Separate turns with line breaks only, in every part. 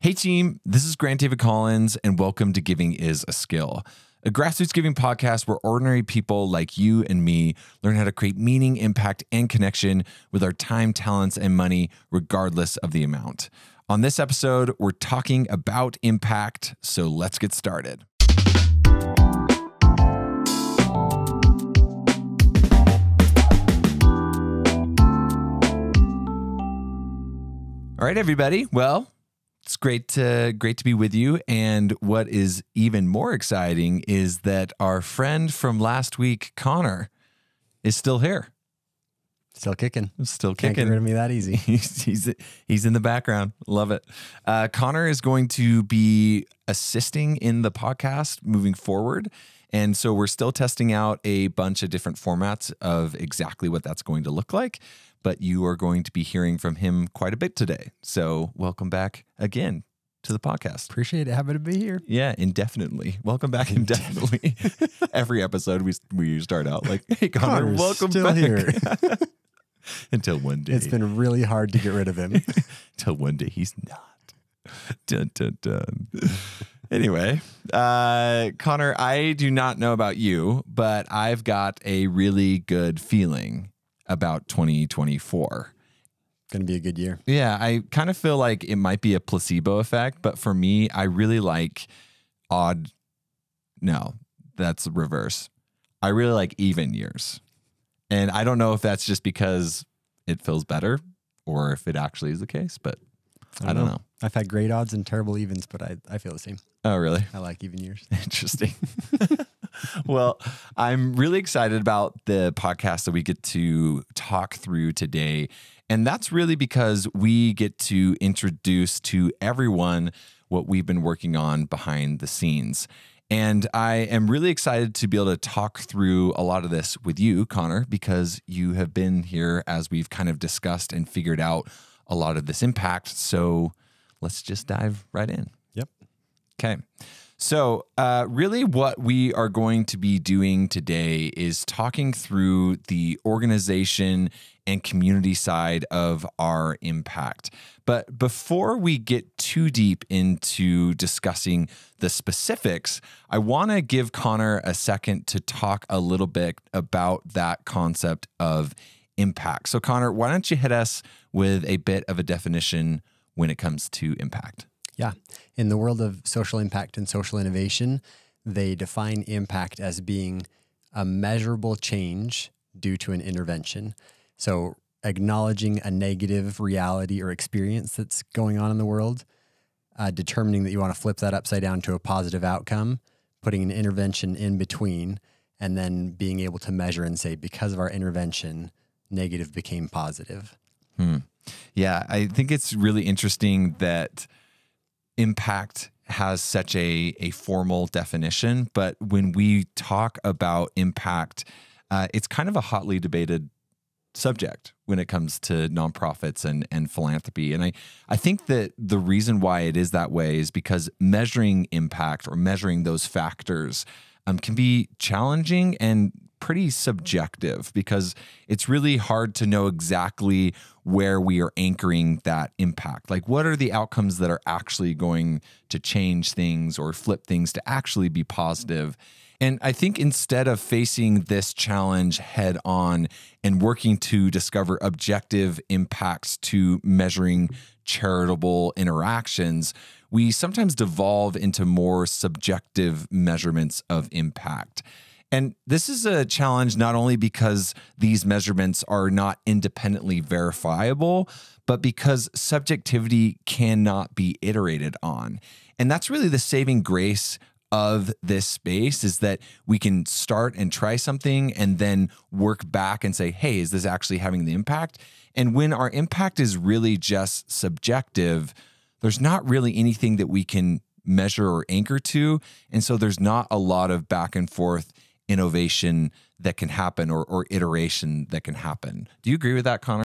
Hey team, this is Grant David Collins, and welcome to Giving is a Skill, a grassroots giving podcast where ordinary people like you and me learn how to create meaning, impact, and connection with our time, talents, and money, regardless of the amount. On this episode, we're talking about impact, so let's get started. All right, everybody. Well, it's great to be with you. And what is even more exciting is that our friend from last week, Connor, is still here.
Still kicking.
Still
Can't
kicking.
get rid of me that easy.
He's in the background. Love it. Connor is going to be assisting in the podcast moving forward. And so we're still testing out a bunch of different formats of exactly what that's going to look like. But you are going to be hearing from him quite a bit today. So welcome back again to the podcast.
Appreciate it. Happy to be here.
Yeah, indefinitely. Welcome back indefinitely. Every episode we start out like, hey, Connor, welcome
still
back.
here.
Until one day.
It's been really hard to get rid of him.
Until one day he's not. Dun, dun, dun. Anyway, Connor, I do not know about you, but I've got a really good feeling about 2024.
Going to be a good year.
Yeah, I kind of feel like it might be a placebo effect, but for me, I really like that's reverse. I really like even years. And I don't know if that's just because it feels better or if it actually is the case, but I don't know.
I've had great odds and terrible evens, but I feel the same.
Oh, really?
I like even years.
Interesting. Well, I'm really excited about the podcast that we get to talk through today. And that's really because we get to introduce to everyone what we've been working on behind the scenes. And I am really excited to be able to talk through a lot of this with you, Connor, because you have been here as we've kind of discussed and figured out a lot of this impact. So let's just dive right in.
Yep.
Okay. So really what we are going to be doing today is talking through the organization and community side of our impact. But before we get too deep into discussing the specifics, I want to give Connor a second to talk a little bit about that concept of impact. So Connor, why don't you hit us with a bit of a definition when it comes to impact?
Yeah. In the world of social impact and social innovation, they define impact as being a measurable change due to an intervention. So acknowledging a negative reality or experience that's going on in the world, determining that you want to flip that upside down to a positive outcome, putting an intervention in between, and then being able to measure and say, because of our intervention, negative became positive.
Yeah, I think it's really interesting that impact has such a formal definition, but when we talk about impact, it's kind of a hotly debated subject when it comes to nonprofits and philanthropy. And I think that the reason why it is that way is because measuring impact or measuring those factors can be challenging and pretty subjective, because it's really hard to know exactly where we are anchoring that impact. Like, what are the outcomes that are actually going to change things or flip things to actually be positive? And I think instead of facing this challenge head on and working to discover objective impacts to measuring charitable interactions, we sometimes devolve into more subjective measurements of impact. And this is a challenge not only because these measurements are not independently verifiable, but because subjectivity cannot be iterated on. And that's really the saving grace of this space, is that we can start and try something and then work back and say, hey, is this actually having the impact? And when our impact is really just subjective, there's not really anything that we can measure or anchor to. And so there's not a lot of back and forth innovation that can happen or iteration that can happen. Do you agree with that, Connor?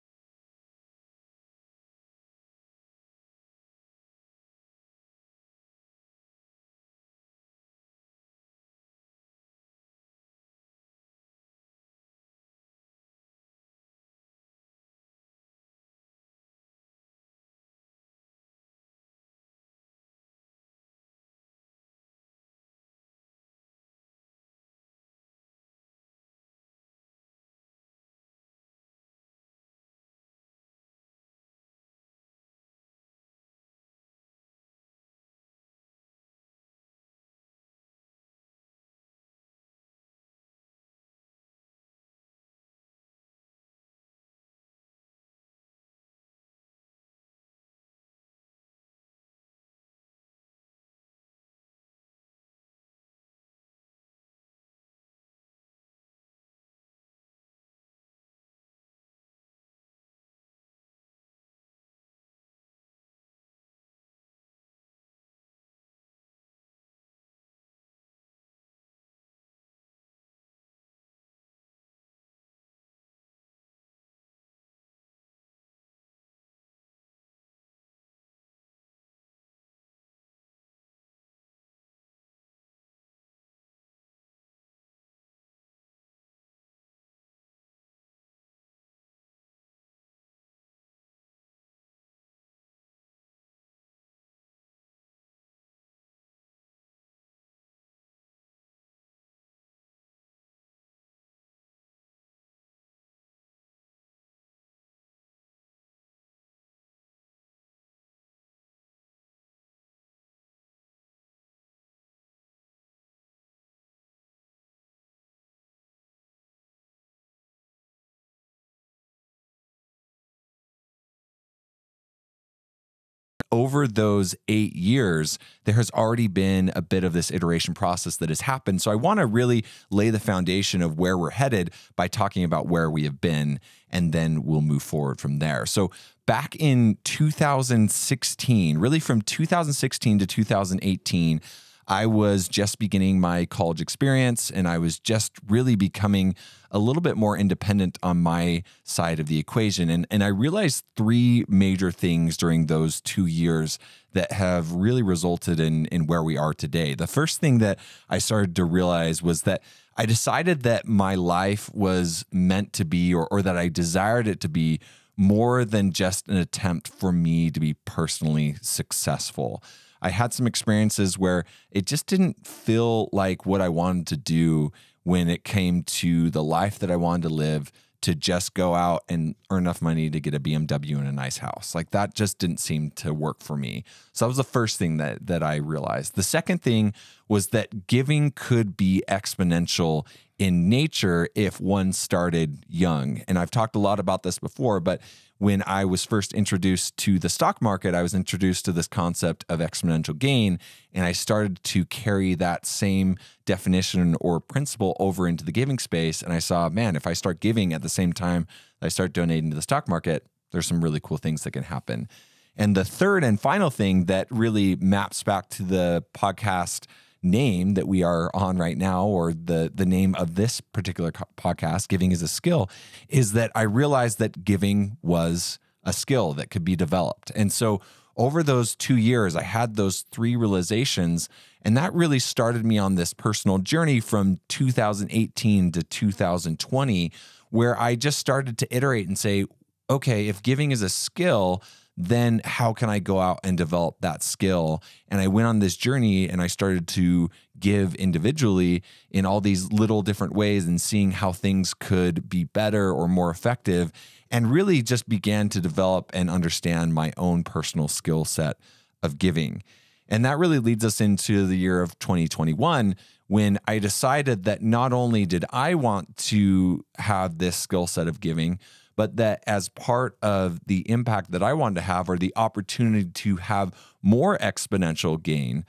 over those 8 years, there has already been a bit of this iteration process that has happened. So I want to really lay the foundation of where we're headed by talking about where we have been, and then we'll move forward from there. So back in 2016, really from 2016 to 2018, I was just beginning my college experience, and I was just really becoming a little bit more independent on my side of the equation. And I realized 3 major things during those 2 years that have really resulted in where we are today. The first thing that I started to realize was that I decided that my life was meant to be, or that I desired it to be, more than just an attempt for me to be personally successful. I had some experiences where it just didn't feel like what I wanted to do when it came to the life that I wanted to live, to just go out and earn enough money to get a BMW and a nice house. Like, that just didn't seem to work for me. So that was the first thing that I realized. The second thing was that giving could be exponential in nature if one started young. And I've talked a lot about this before, but when I was first introduced to the stock market, I was introduced to this concept of exponential gain, and I started to carry that same definition or principle over into the giving space. And I saw, man, if I start giving at the same time that I start donating to the stock market, there's some really cool things that can happen. And the third and final thing that really maps back to the podcast name that we are on right now, or the name of this particular podcast, Giving is a Skill, is that I realized that giving was a skill that could be developed. And so over those 2 years, I had those 3 realizations, and that really started me on this personal journey from 2018 to 2020, where I just started to iterate and say, okay, if giving is a skill, then how can I go out and develop that skill? And I went on this journey, and I started to give individually in all these little different ways, and seeing how things could be better or more effective, and really just began to develop and understand my own personal skill set of giving. And that really leads us into the year of 2021, when I decided that not only did I want to have this skill set of giving, but that as part of the impact that I wanted to have, or the opportunity to have more exponential gain,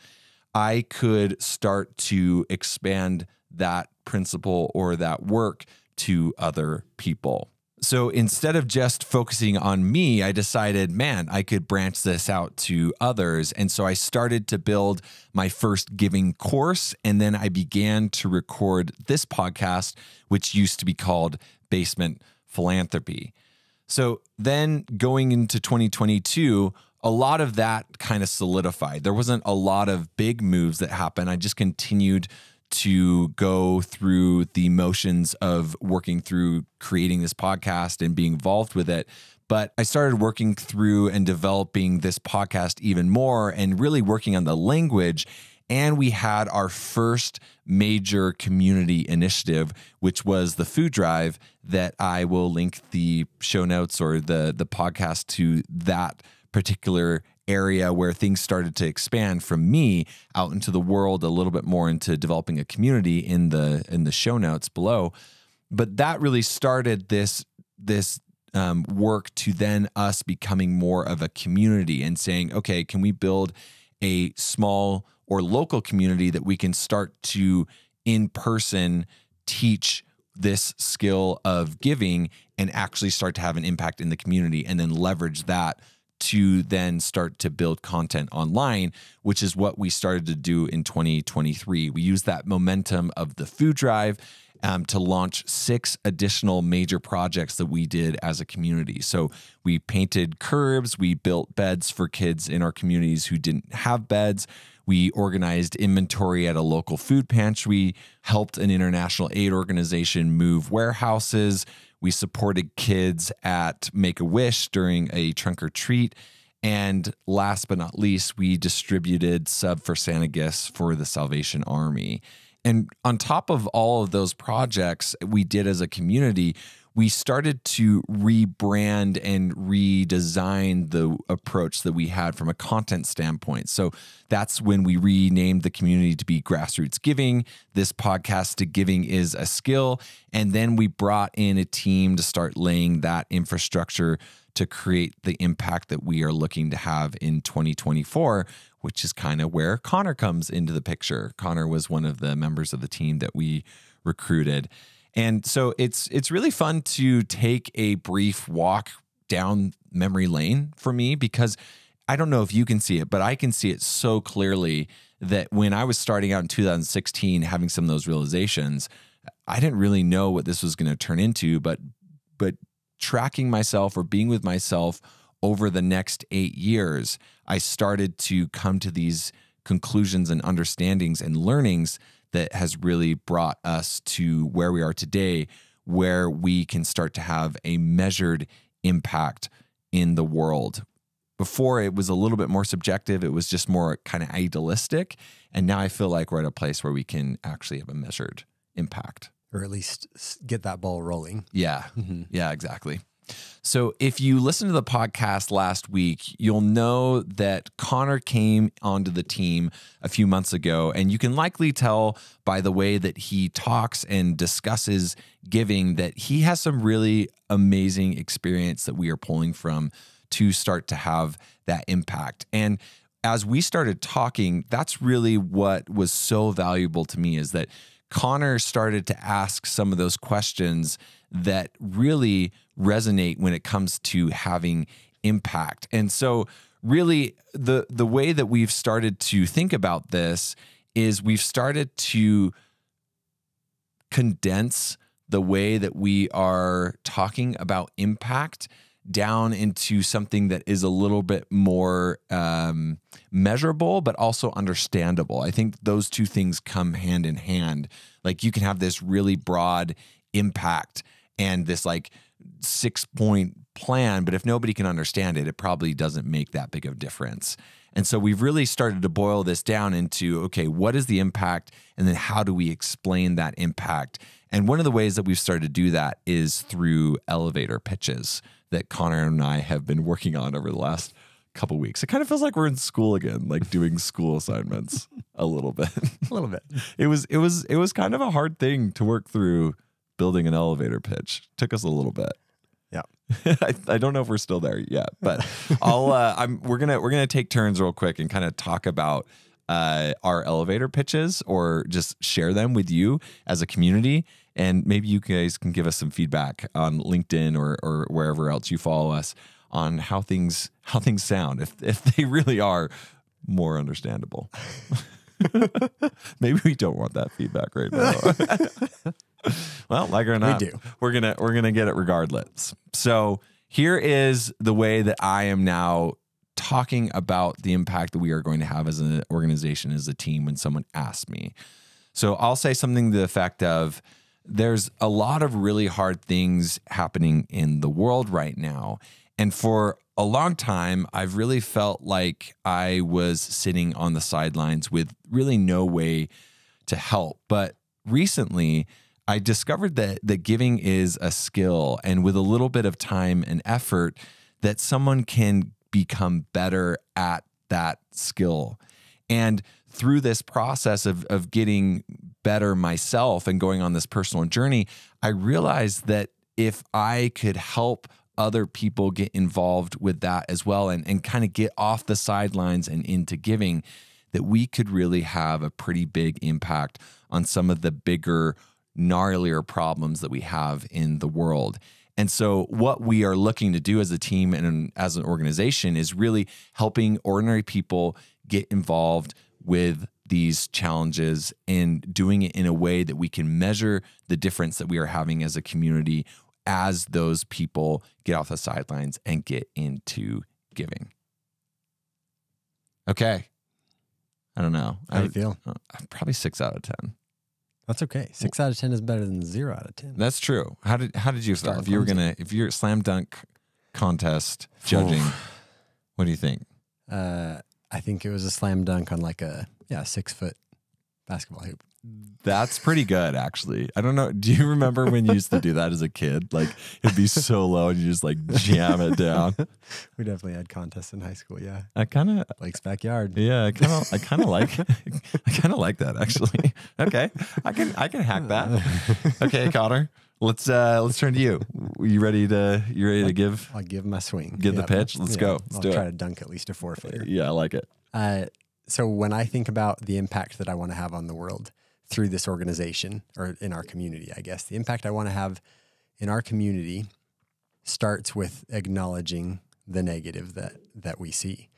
I could start to expand that principle or that work to other people. So instead of just focusing on me, I decided, man, I could branch this out to others. And so I started to build my first giving course, and then I began to record this podcast, which used to be called Basement Philanthropy. So then going into 2022, a lot of that kind of solidified. There wasn't a lot of big moves that happened. I just continued to go through the motions of working through creating this podcast and being involved with it. But I started working through and developing this podcast even more, and really working on the language. And we had our first major community initiative, which was the food drive, that I will link the show notes or the podcast to that particular area, where things started to expand from me out into the world a little bit more, into developing a community in the show notes below. But that really started this work to then us becoming more of a community, and saying, okay, can we build a small or local community that we can start to in person teach this skill of giving, and actually start to have an impact in the community, and then leverage that to then start to build content online, which is what we started to do in 2023. We used that momentum of the food drive to launch 6 additional major projects that we did as a community. So we painted curbs, we built beds for kids in our communities who didn't have beds. We organized inventory at a local food pantry, helped an international aid organization move warehouses. We supported kids at Make-A-Wish during a trunk or treat. And last but not least, we distributed Sub for Santa gifts for the Salvation Army. And on top of all of those projects we did as a community, we started to rebrand and redesign the approach that we had from a content standpoint. So that's when we renamed the community to be GrassRoots Giving. This podcast to Giving is a Skill. And then we brought in a team to start laying that infrastructure to create the impact that we are looking to have in 2024, which is kind of where Connor comes into the picture. Connor was one of the members of the team that we recruited. And so it's really fun to take a brief walk down memory lane for me, because I don't know if you can see it, but I can see it so clearly that when I was starting out in 2016, having some of those realizations, I didn't really know what this was going to turn into, but tracking myself or being with myself over the next 8 years, I started to come to these conclusions and understandings and learnings that has really brought us to where we are today, where we can start to have a measured impact in the world. Before, it was a little bit more subjective. It was just more kind of idealistic. And now I feel like we're at a place where we can actually have a measured impact.
Or at least get that ball rolling.
Yeah. Yeah, exactly. So if you listened to the podcast last week, you'll know that Connor came onto the team a few months ago, and you can likely tell by the way that he talks and discusses giving that he has some really amazing experience that we are pulling from to start to have that impact. And as we started talking, that's really what was so valuable to me, is that Connor started to ask some of those questions that really resonate when it comes to having impact. And so really the way that we've started to think about this is we've started to condense the way that we are talking about impact down into something that is a little bit more measurable, but also understandable. I think those two things come hand in hand. Like, you can have this really broad impact and this like 6-point plan, but if nobody can understand it, it probably doesn't make that big of a difference. And so we've really started to boil this down into, okay, what is the impact? And then how do we explain that impact? And one of the ways that we've started to do that is through elevator pitches that Connor and I have been working on over the last couple weeks. It kind of feels like we're in school again, like doing school assignments a little bit.
A little bit.
It was kind of a hard thing to work through building an elevator pitch. It took us a little bit.
Yeah.
I don't know if we're still there yet, but we're gonna take turns real quick and kind of talk about our elevator pitches, or just share them with you as a community. And maybe you guys can give us some feedback on LinkedIn or wherever else you follow us on how things sound, if they really are more understandable. Maybe we don't want that feedback right now. Well, like it or not, we're gonna get it regardless. So here is the way that I am now talking about the impact that we are going to have as an organization, as a team, when someone asks me. So I'll say something to the effect of, there's a lot of really hard things happening in the world right now. And for a long time, I've really felt like I was sitting on the sidelines with really no way to help. But recently, I discovered that giving is a skill, and with a little bit of time and effort, that someone can become better at that skill. And through this process of getting better myself and going on this personal journey, I realized that if I could help other people get involved with that as well, and kind of get off the sidelines and into giving, that we could really have a pretty big impact on some of the bigger, gnarlier problems that we have in the world. And so what we are looking to do as a team and as an organization is really helping ordinary people get involved with these challenges, and doing it in a way that we can measure the difference that we are having as a community as those people get off the sidelines and get into giving. Okay. I don't know.
How do you feel?
Probably 6 out of 10.
That's okay. 6 out of 10 is better than 0 out of 10.
That's true. How did you feel? If you're slam dunk contest judging, what do you think?
I think it was a slam dunk on like a 6 foot Basketball hoop.
That's pretty good, actually. I don't know. Do you remember when you used to do that as a kid? Like it'd be so low and you just like jam it down.
We definitely had contests in high school. Yeah.
I kind of
Blake's backyard.
Yeah, I kind of like that actually. Okay. I can hack that. Okay, Connor. Let's turn to you. You ready to give?
I'll give my swing.
Give the pitch. Let's go. Let's
I'll try to dunk at least a 4-footer.
Yeah, I like it.
So when I think about the impact that I want to have on the world through this organization or in our community, I guess the impact I want to have in our community starts with acknowledging the negative that we see.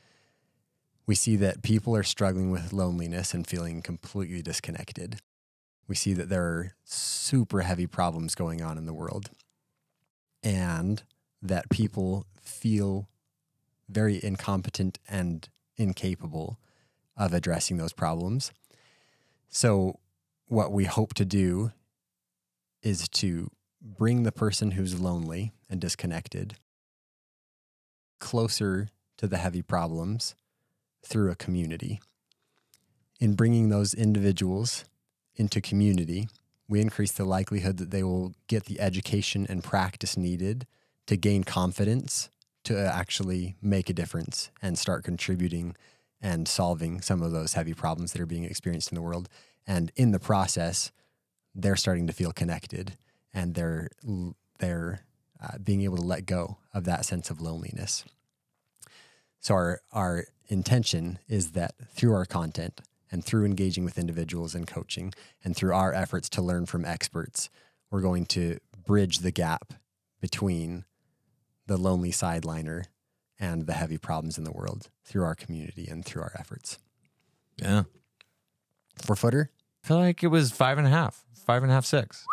We see that people are struggling with loneliness and feeling completely disconnected. We see that there are super heavy problems going on in the world and that people feel very incompetent and incapable of addressing those problems. So what we hope to do is to bring the person who's lonely and disconnected closer to the heavy problems through a community. In bringing those individuals into community, we increase the likelihood that they will get the education and practice needed to gain confidence to actually make a difference and start contributing and solving some of those heavy problems that are being experienced in the world. And in the process, they're starting to feel connected and they're being able to let go of that sense of loneliness. So our intention is that through our content and through engaging with individuals and coaching and through our efforts to learn from experts, we're going to bridge the gap between the lonely sideliner and the heavy problems in the world through our community and through our efforts.
Yeah.
4-footer?
I feel like it was 5.5, 6.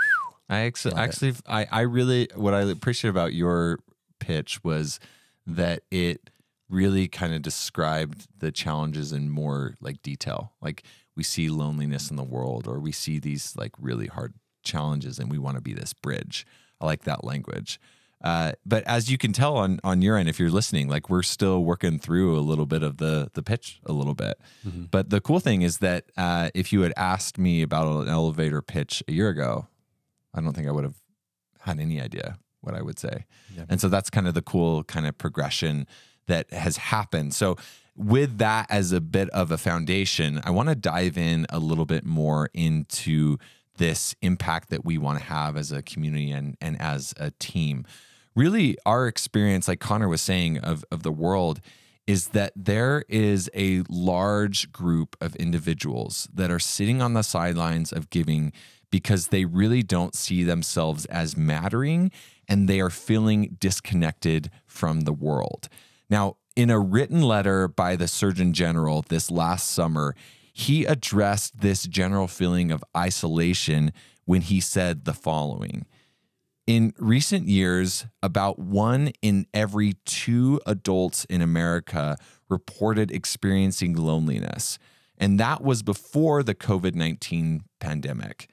I really, what I appreciate about your pitch was that it really kind of described the challenges in more like detail. Like we see loneliness in the world, or we see these like really hard challenges and we want to be this bridge. I like that language. But as you can tell on your end, if you're listening, like we're still working through a little bit of the pitch a little bit. Mm-hmm. But the cool thing is that if you had asked me about an elevator pitch a year ago, I don't think I would have had any idea what I would say. Yeah. And so that's kind of the cool kind of progression that has happened. So with that as a bit of a foundation, I want to dive in a little bit more into this impact that we want to have as a community and as a team. Really, our experience, like Connor was saying, of the world is that there is a large group of individuals that are sitting on the sidelines of giving because they really don't see themselves as mattering and they are feeling disconnected from the world. Now, in a written letter by the Surgeon General this last summer, he addressed this general feeling of isolation when he said the following: in recent years, about 1 in every 2 adults in America reported experiencing loneliness, and that was before the COVID-19 pandemic.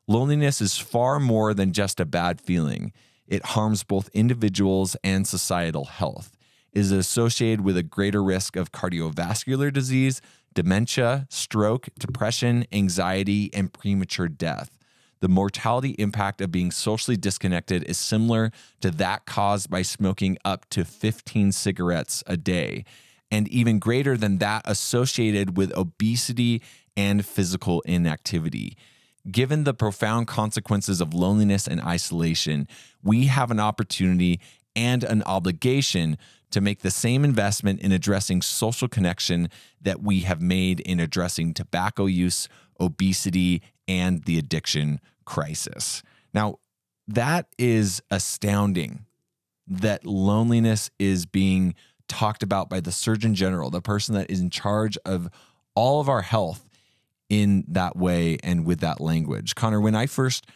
Loneliness is far more than just a bad feeling. It harms both individuals and societal health. It is associated with a greater risk of cardiovascular disease, dementia, stroke, depression, anxiety, and premature death. The mortality impact of being socially disconnected is similar to that caused by smoking up to 15 cigarettes a day, and even greater than that associated with obesity and physical inactivity. Given the profound consequences of loneliness and isolation, we have an opportunity and an obligation to make the same investment in addressing social connection that we have made in addressing tobacco use, obesity, and the addiction crisis. Now, that is astounding that loneliness is being talked about by the Surgeon General, the person that is in charge of all of our health, in that way and with that language. Connor, when I first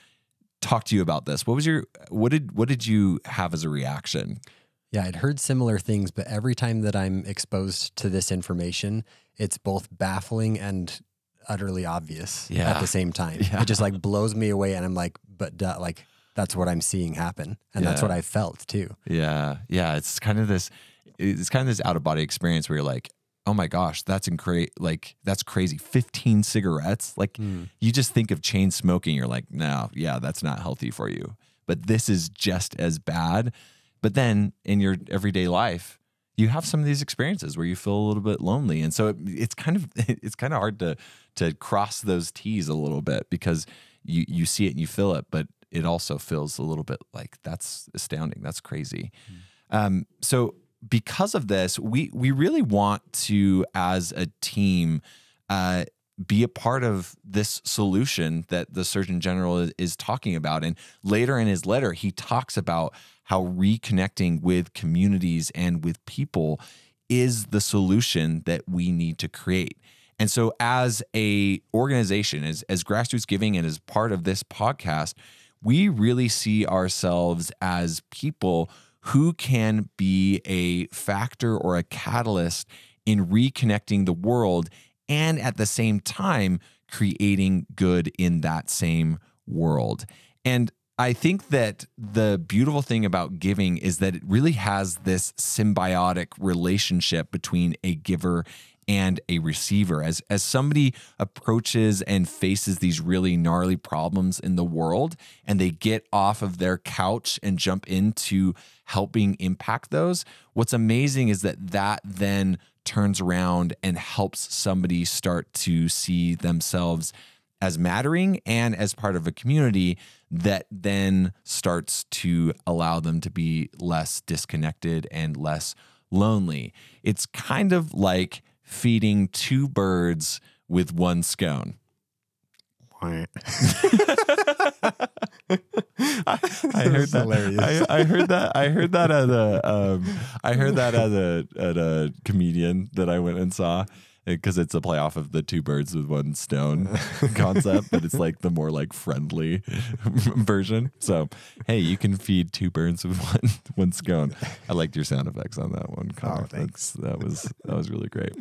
talked to you about this, what did you have as a reaction?
Yeah, I'd heard similar things, but every time that I'm exposed to this information, it's both baffling and utterly obvious at the same time. Yeah. It just like blows me away, and I'm like, but like that's what I'm seeing happen, and that's what I felt too.
Yeah, yeah. It's kind of this out of body experience where you're like, oh my gosh, that's that's crazy. 15 cigarettes. Like you just think of chain smoking. You're like, no, yeah, that's not healthy for you. But this is just as bad. But then in your everyday life, you have some of these experiences where you feel a little bit lonely. And so it's kind of hard to cross those T's a little bit, because you see it and you feel it, but it also feels a little bit like that's astounding. That's crazy. So because of this, we really want to, as a team, be a part of this solution that the Surgeon General is talking about. And later in his letter, he talks about how reconnecting with communities and with people is the solution that we need to create. And so as a organization, as GrassRoots Giving and as part of this podcast, we really see ourselves as people who can be a factor or a catalyst in reconnecting the world, and at the same time, creating good in that same world. And I think that the beautiful thing about giving is that it really has this symbiotic relationship between a giver and a receiver. As somebody approaches and faces these really gnarly problems in the world, and they get off of their couch and jump into helping impact those, what's amazing is that then turns around and helps somebody start to see themselves as mattering and as part of a community that then starts to allow them to be less disconnected and less lonely. It's kind of like feeding two birds with one scone. I heard that. Hilarious. I heard that at a comedian that I went and saw, because it's a play off of the two birds with one stone concept, but it's like the more like friendly version. So, hey, you can feed two birds with one scone. I liked your sound effects on that one, Connor.
Oh, thanks.
That was really great.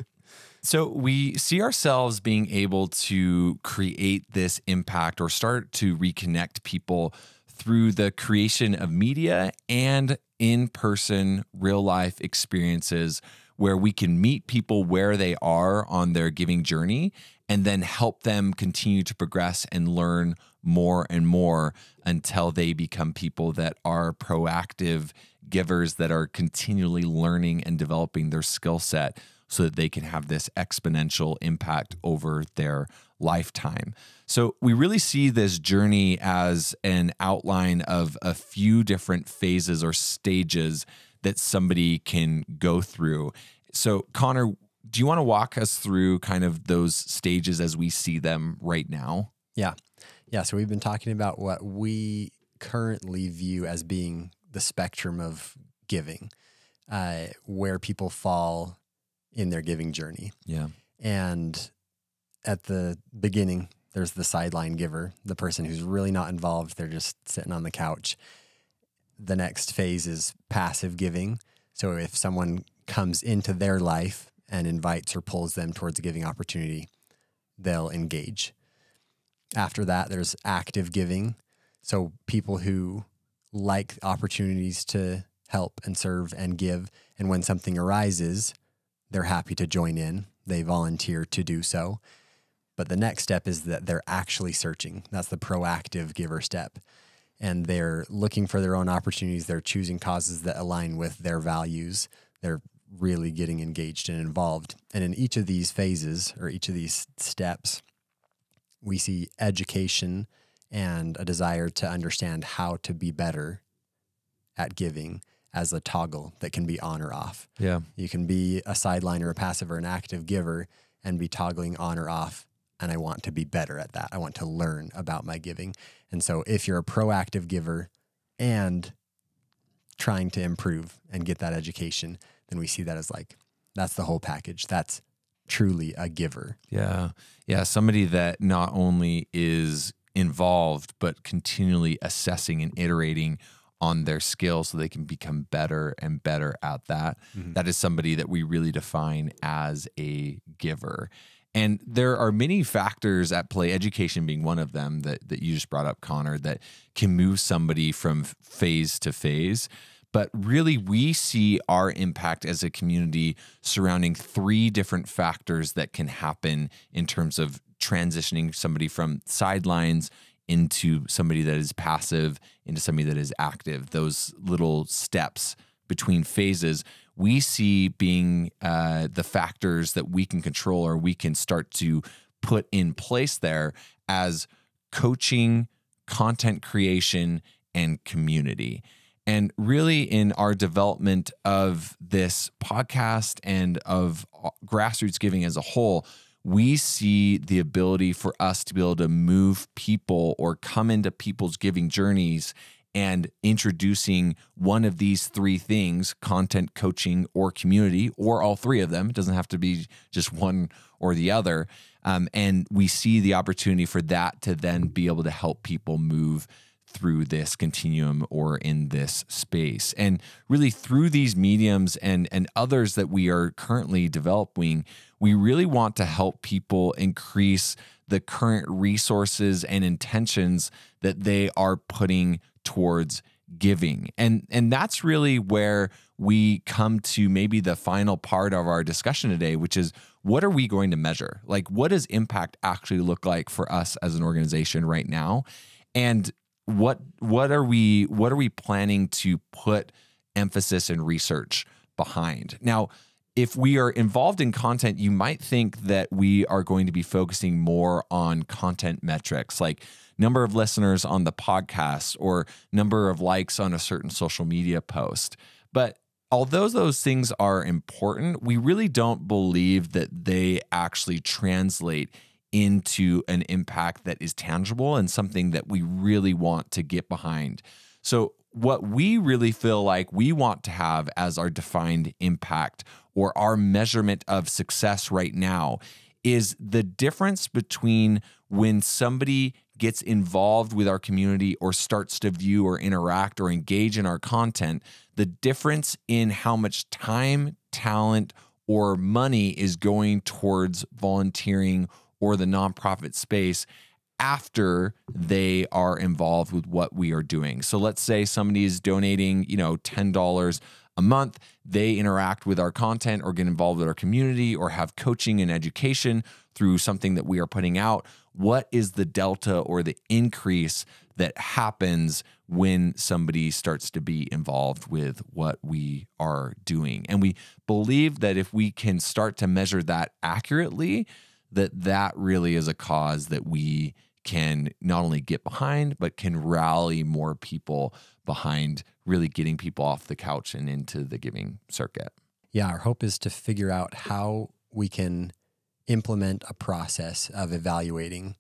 So we see ourselves being able to create this impact or start to reconnect people through the creation of media and in-person real-life experiences where we can meet people where they are on their giving journey and then help them continue to progress and learn more and more until they become people that are proactive givers that are continually learning and developing their skill set, so that they can have this exponential impact over their lifetime. So we really see this journey as an outline of a few different phases or stages that somebody can go through. So Connor, do you want to walk us through kind of those stages as we see them right now?
Yeah. So we've been talking about what we currently view as being the spectrum of giving, where people fall in their giving journey.
Yeah.
And at the beginning, there's the sideline giver, the person who's really not involved. They're just sitting on the couch. The next phase is passive giving. So if someone comes into their life and invites or pulls them towards a giving opportunity, they'll engage. After that, there's active giving. So people who like opportunities to help and serve and give. And when something arises, they're happy to join in. They volunteer to do so. But the next step is that they're actually searching. That's the proactive giver step. And they're looking for their own opportunities. They're choosing causes that align with their values. They're really getting engaged and involved. And in each of these phases or each of these steps, we see education and a desire to understand how to be better at giving as a toggle that can be on or off.
Yeah.
You can be a sideline or a passive or an active giver and be toggling on or off. And I want to be better at that. I want to learn about my giving. And so if you're a proactive giver and trying to improve and get that education, then we see that as like, that's the whole package. That's truly a giver.
Yeah. Yeah. Somebody that not only is involved, but continually assessing and iterating on their skills so they can become better and better at that. Mm-hmm. That is somebody that we really define as a giver. And there are many factors at play, education being one of them that you just brought up, Connor, that can move somebody from phase to phase. But really, we see our impact as a community surrounding 3 different factors that can happen in terms of transitioning somebody from sidelines into somebody that is passive, into somebody that is active. Those little steps between phases we see being the factors that we can control or we can start to put in place there as coaching, content creation, and community. And really, in our development of this podcast and of Grassroots Giving as a whole, we see the ability for us to be able to move people or come into people's giving journeys and introducing one of these 3 things, content, coaching, or community, or all 3 of them. It doesn't have to be just one or the other. And we see the opportunity for that to then be able to help people move through this continuum or in this space. And really through these mediums and others that we are currently developing, we really want to help people increase the current resources and intentions that they are putting towards giving. And that's really where we come to maybe the final part of our discussion today, which is what are we going to measure? Like, what does impact actually look like for us as an organization right now? And what are we planning to put emphasis and research behind? Now, if we are involved in content, you might think that we are going to be focusing more on content metrics, like number of listeners on the podcast or number of likes on a certain social media post. But although those things are important, we really don't believe that they actually translate into an impact that is tangible and something that we really want to get behind. So what we really feel like we want to have as our defined impact or our measurement of success right now is the difference between when somebody gets involved with our community or starts to view or interact or engage in our content, the difference in how much time, talent, or money is going towards volunteering or the nonprofit space after they are involved with what we are doing. So let's say somebody is donating, $10 a month. They interact with our content or get involved with our community or have coaching and education through something that we are putting out. What is the delta or the increase that happens when somebody starts to be involved with what we are doing? And we believe that if we can start to measure that accurately, that really is a cause that we can not only get behind, but can rally more people behind really getting people off the couch and into the giving circuit.
Yeah, our hope is to figure out how we can implement a process of evaluating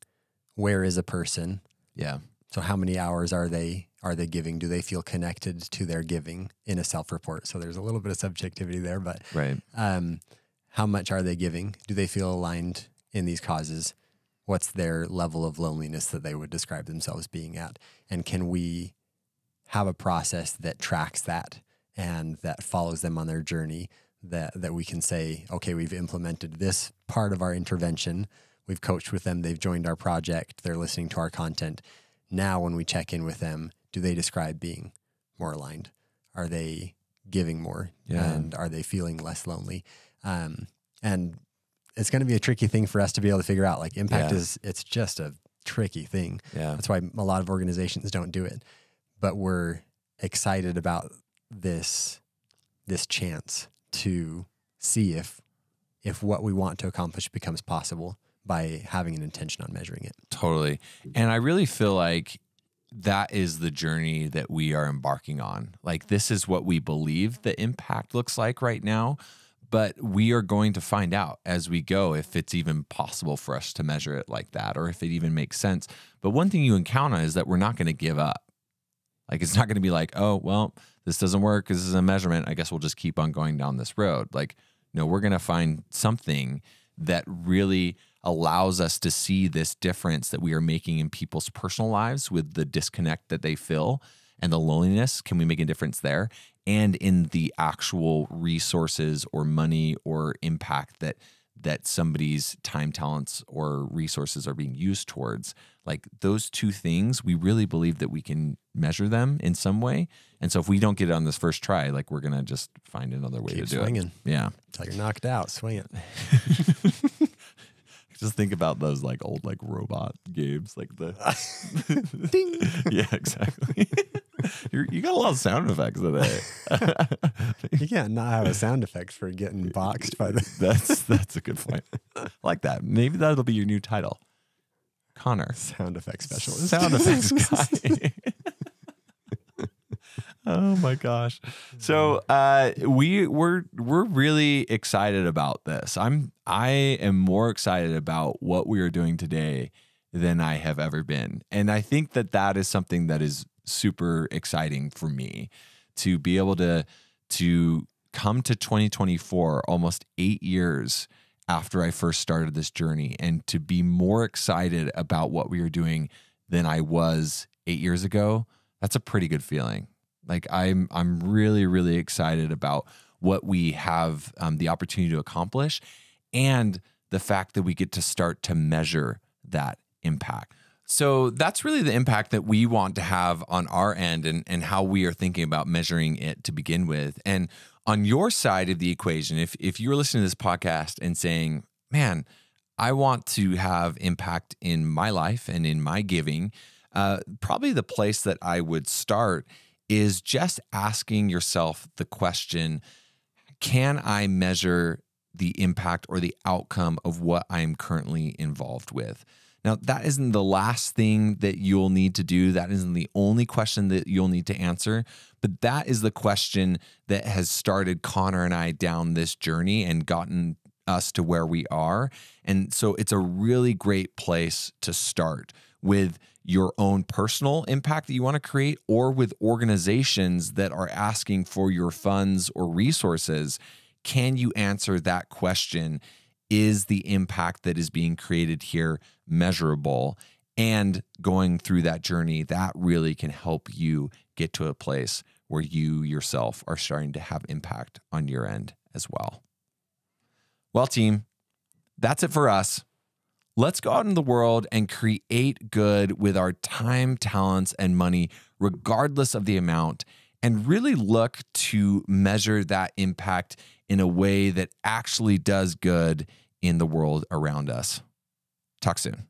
where is a person.
Yeah.
So how many hours are they giving? Do they feel connected to their giving in a self-report? So there's a little bit of subjectivity there, but
right.
How much are they giving? Do they feel aligned in these causes? What's their level of loneliness that they would describe themselves being at? And can we have a process that tracks that and that follows them on their journey, that we can say, okay, we've implemented this part of our intervention. We've coached with them. They've joined our project. They're listening to our content. Now, when we check in with them, do they describe being more aligned? Are they giving more?
Yeah.
And are they feeling less lonely? And it's going to be a tricky thing for us to be able to figure out. Like impact it's just a tricky thing.
Yeah.
That's why a lot of organizations don't do it. But we're excited about this chance to see if what we want to accomplish becomes possible by having an intention on measuring it.
Totally. And I really feel like that is the journey that we are embarking on. Like this is what we believe the impact looks like right now, but we are going to find out as we go if it's even possible for us to measure it like that or if it even makes sense. But one thing you encounter is that we're not going to give up. Like it's not going to be like, oh, well, this doesn't work because this is a measurement. I guess we'll just keep on going down this road. Like, no, we're going to find something that really allows us to see this difference that we are making in people's personal lives with the disconnect that they feel and the loneliness. Can we make a difference there? And in the actual resources or money or impact that that somebody's time, talents, or resources are being used towards. Like those two things, we really believe that we can measure them in some way. And so if we don't get it on this first try, like we're going to just find another way
Keep
to do
swinging.
it. Yeah.
Until you're knocked out, swing it.
Just think about those like old like robot games, like the
Ding.
Yeah, exactly. You got a lot of sound effects today.
You can't not have a sound effect for getting boxed by the.
That's a good point. I like that. Maybe that'll be your new title, Connor,
Sound effect specialist.
sound effects guy. Oh my gosh. So we're really excited about this. I am more excited about what we are doing today than I have ever been. And I think that is something that is super exciting for me, to be able to come to 2024, almost 8 years after I first started this journey, and to be more excited about what we are doing than I was 8 years ago. That's a pretty good feeling. Like I'm really, really excited about what we have the opportunity to accomplish, and the fact that we get to start to measure that impact. So that's really the impact that we want to have on our end, and how we are thinking about measuring it to begin with. And on your side of the equation, if you're listening to this podcast and saying, man, I want to have impact in my life and in my giving, probably the place that I would start is just asking yourself the question, can I measure the impact or the outcome of what I'm currently involved with? Now, that isn't the last thing that you'll need to do. That isn't the only question that you'll need to answer, but that is the question that has started Connor and I down this journey and gotten us to where we are. And so it's a really great place to start with your own personal impact that you want to create, or with organizations that are asking for your funds or resources. Can you answer that question? Is the impact that is being created here measurable? And going through that journey, that really can help you get to a place where you yourself are starting to have impact on your end as well. Well, team, that's it for us. Let's go out in the world and create good with our time, talents, and money, regardless of the amount, and really look to measure that impact in a way that actually does good in the world around us. Talk soon.